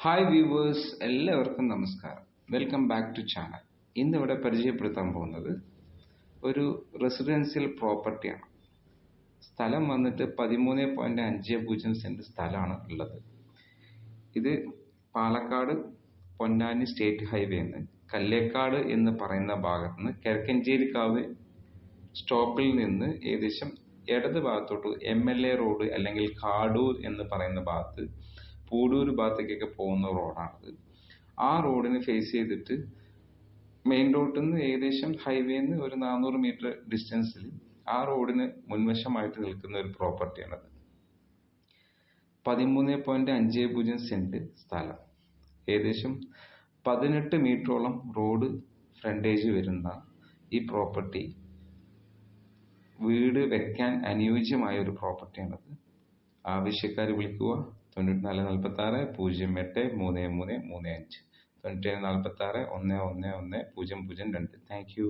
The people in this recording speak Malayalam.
ഹായ് വ്യൂവേഴ്സ്, എല്ലാവർക്കും നമസ്കാരം. Welcome back to channel. ഇന്നിവിടെ പരിചയപ്പെടുത്താൻ പോകുന്നത് ഒരു റെസിഡൻഷ്യൽ പ്രോപ്പർട്ടിയാണ്. സ്ഥലം വന്നിട്ട് 13.50 സെന്റ് സ്ഥലമാണ് ഉള്ളത്. ഇത് പാലക്കാട് പൊന്നാനി സ്റ്റേറ്റ് ഹൈവേ നിന്ന് കല്ലേക്കാട് എന്ന് പറയുന്ന ഭാഗത്ത് നിന്ന് കിഴക്കഞ്ചേരിക്കാവ് സ്റ്റോപ്പിൽ നിന്ന് ഏകദേശം ഇടത് ഭാഗത്തോട്ട് MLA റോഡ് അല്ലെങ്കിൽ കാടൂർ എന്ന് പറയുന്ന ഭാഗത്ത് പൂടൂർ ഭാഗത്തേക്കൊക്കെ പോകുന്ന റോഡാണിത്. ആ റോഡിന് ഫേസ് ചെയ്തിട്ട് മെയിൻ റോഡിൽ നിന്ന് ഏകദേശം ഹൈവേന്ന് ഒരു 400 മീറ്റർ ഡിസ്റ്റൻസിൽ ആ റോഡിന് മുൻവശമായിട്ട് നിൽക്കുന്ന ഒരു പ്രോപ്പർട്ടിയാണത്. 13.50 സെന്റ് സ്ഥലം, ഏകദേശം 18 മീറ്ററോളം റോഡ് ഫ്രണ്ടേജ് വരുന്ന ഈ പ്രോപ്പർട്ടി വീട് വെക്കാൻ അനുയോജ്യമായ ഒരു പ്രോപ്പർട്ടിയാണത്. ആവശ്യക്കാർ വിളിക്കുക 9446 083335 9746 111 0002. Thank you.